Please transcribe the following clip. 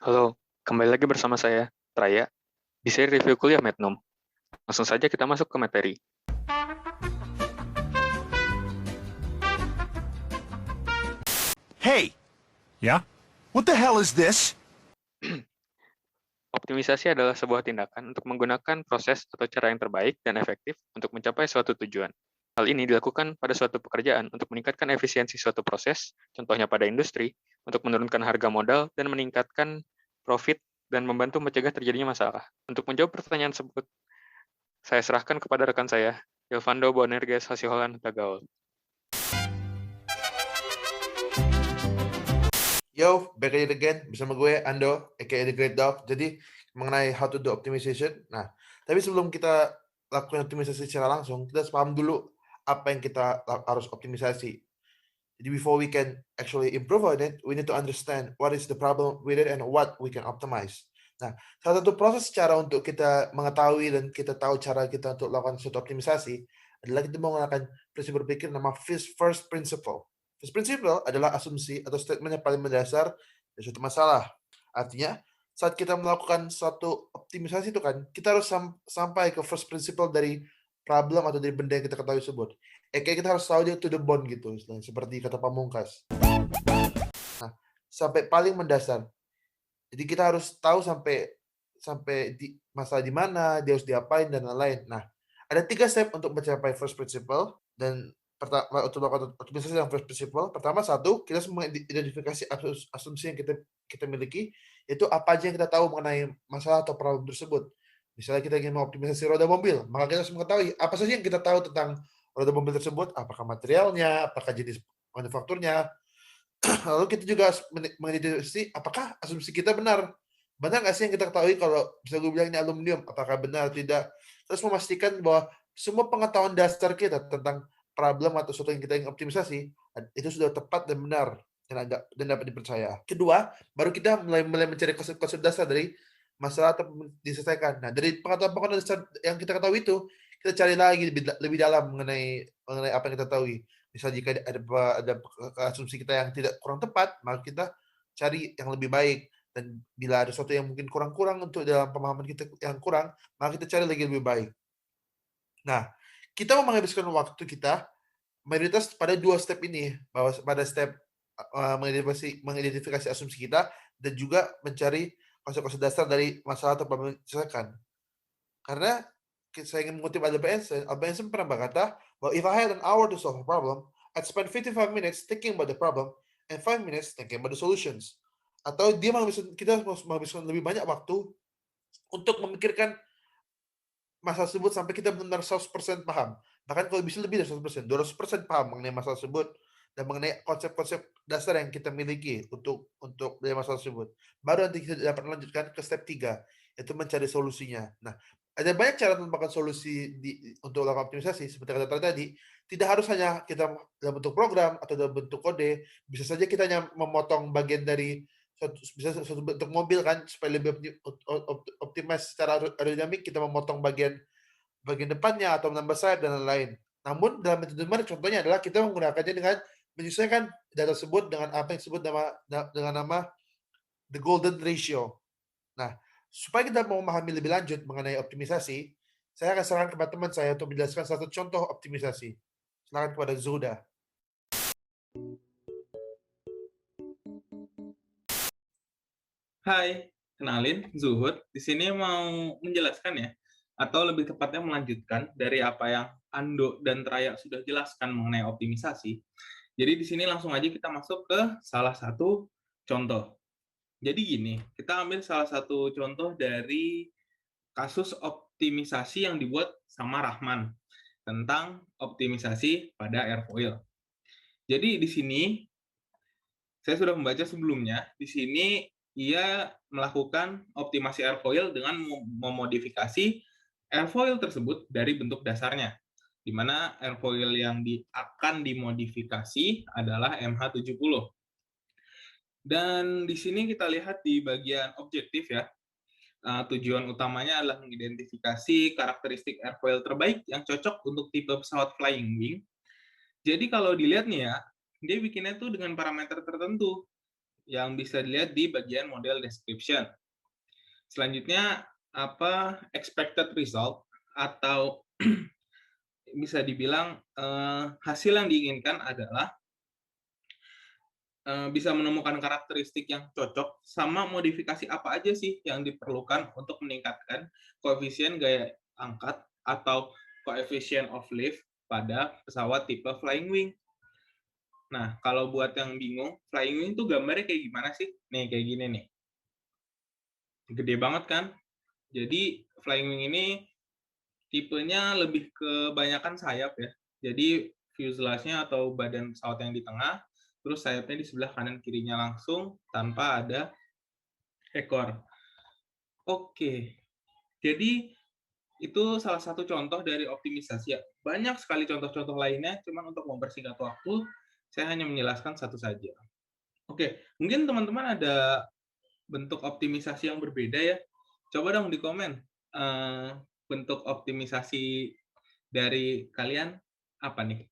Halo, kembali lagi bersama saya, Raya, di seri review kuliah Mednom. Langsung saja kita masuk ke materi. Hey! Yeah? What the hell is this? Optimisasi adalah sebuah tindakan untuk menggunakan proses atau cara yang terbaik dan efektif untuk mencapai suatu tujuan. Hal ini dilakukan pada suatu pekerjaan untuk meningkatkan efisiensi suatu proses, contohnya pada industri, untuk menurunkan harga modal dan meningkatkan profit dan membantu mencegah terjadinya masalah. Untuk menjawab pertanyaan tersebut, saya serahkan kepada rekan saya, Ilvando Boanerges Hasiholan Tagaol. Yo, back at it again bersama gue Ando, aka The Great Dog. Jadi mengenai how to do optimization. Nah, tapi sebelum kita lakukan optimisasi secara langsung, kita harus paham dulu apa yang kita harus optimisasi. Jadi before we can actually improve on it, we need to understand what is the problem with it and what we can optimize. Nah, salah satu proses cara untuk kita mengetahui dan kita tahu cara kita untuk melakukan suatu optimisasi adalah kita menggunakan prinsip berpikir nama first principle. First principle adalah asumsi atau statement yang paling mendasar dari suatu masalah. Artinya, saat kita melakukan suatu optimisasi itu kan, kita harus sampai ke first principle dari problem atau dari benda yang kita ketahui tersebut. Kayak kita harus tahu dia to the bone gitu, seperti kata Pamungkas. Nah, sampai paling mendasar. Jadi kita harus tahu sampai di masalah di mana, dia harus diapain dan lain-lain. Nah, ada 3 step untuk mencapai first principle dan untuk melakukan optimisasi yang first principle. Pertama, satu, kita harus mengidentifikasi asumsi yang kita miliki, yaitu apa aja yang kita tahu mengenai masalah atau problem tersebut. Misalnya kita ingin mengoptimisasi roda mobil, maka kita harus mengetahui apa saja yang kita tahu tentang roda mobil tersebut, apakah materialnya, apakah jenis manufakturnya. Lalu kita juga harus mengidentifikasi apakah asumsi kita benar. Benar nggak sih yang kita ketahui kalau bisa gue bilang ini aluminium, apakah benar atau tidak. Terus memastikan bahwa semua pengetahuan dasar kita tentang problem atau sesuatu yang kita ingin optimisasi, itu sudah tepat dan benar dan dapat dipercaya. Kedua, baru kita mulai mencari konsep-konsep dasar dari masalah atau diselesaikan. Nah, dari pengetahuan dasar yang kita ketahui itu, kita cari lagi lebih dalam mengenai apa yang kita ketahui. Misal jika ada asumsi kita yang tidak kurang tepat, maka kita cari yang lebih baik. Dan bila ada sesuatu yang mungkin kurang-kurang untuk dalam pemahaman kita yang kurang, maka kita cari lagi lebih baik. Nah, kita mau menghabiskan waktu kita mayoritas pada 2 step ini, bahwa pada step mengidentifikasi asumsi kita dan juga mencari konsep-konsep dasar dari masalah atau problem yang diselesaikan. Karena saya ingin mengutip Albert Einstein. Albert Einstein pernah berkata bahwa if I had an hour to solve a problem, I'd spend 55 minutes thinking about the problem and 5 minutes thinking about the solutions. Atau kita harus menghabiskan lebih banyak waktu untuk memikirkan masalah tersebut sampai kita benar-benar 100% paham. Bahkan kalau bisa lebih dari 100%, 200% paham mengenai masalah tersebut dan mengenai konsep-konsep dasar yang kita miliki untuk dari masalah tersebut. Baru nanti kita dapat melanjutkan ke step 3, yaitu mencari solusinya. Nah, ada banyak cara menemukan solusi untuk melakukan optimisasi seperti kata tadi. Tidak harus hanya kita dalam bentuk program atau dalam bentuk kode, bisa saja kita hanya memotong bagian dari suatu bentuk mobil kan supaya lebih optimis secara aerodinamik, kita memotong bagian depannya atau menambah sayap dan lain-lain. Namun dalam metode mana contohnya adalah kita menggunakannya dengan menyesuaikan data tersebut dengan apa yang disebut dengan nama the golden ratio. Nah, supaya kita memahami lebih lanjut mengenai optimisasi, saya akan sarankan kepada teman saya untuk menjelaskan satu contoh optimisasi. Silakan kepada Zuda. Hai, kenalin Zuhud. Di sini mau menjelaskan ya, atau lebih tepatnya melanjutkan dari apa yang Ando dan Traya sudah jelaskan mengenai optimisasi. Jadi di sini langsung aja kita masuk ke salah satu contoh. Jadi gini, kita ambil salah satu contoh dari kasus optimisasi yang dibuat sama Rahman tentang optimisasi pada airfoil. Jadi di sini saya sudah membaca sebelumnya. Di sini ia melakukan optimasi airfoil dengan memodifikasi airfoil tersebut dari bentuk dasarnya, di mana airfoil yang akan dimodifikasi adalah MH70. Dan di sini kita lihat di bagian objektif ya, tujuan utamanya adalah mengidentifikasi karakteristik airfoil terbaik yang cocok untuk tipe pesawat flying wing. Jadi kalau dilihat nih ya, dia bikinnya tuh dengan parameter tertentu. yang bisa dilihat di bagian model description. Selanjutnya, expected result atau bisa dibilang hasil yang diinginkan adalah bisa menemukan karakteristik yang cocok sama modifikasi apa aja sih yang diperlukan untuk meningkatkan koefisien gaya angkat atau coefficient of lift pada pesawat tipe flying wing. Nah, kalau buat yang bingung, flying wing tuh gambarnya kayak gimana sih? Nih, kayak gini nih. Gede banget kan? Jadi, flying wing ini tipenya lebih kebanyakan sayap ya. Jadi, fuselage-nya atau badan pesawat yang di tengah, terus sayapnya di sebelah kanan kirinya langsung tanpa ada ekor. Oke, jadi itu salah satu contoh dari optimisasi ya. Banyak sekali contoh-contoh lainnya, cuman untuk mempersingkat waktu, saya hanya menjelaskan satu saja. Oke, mungkin teman-teman ada bentuk optimisasi yang berbeda ya. Coba dong di komen, bentuk optimisasi dari kalian apa nih?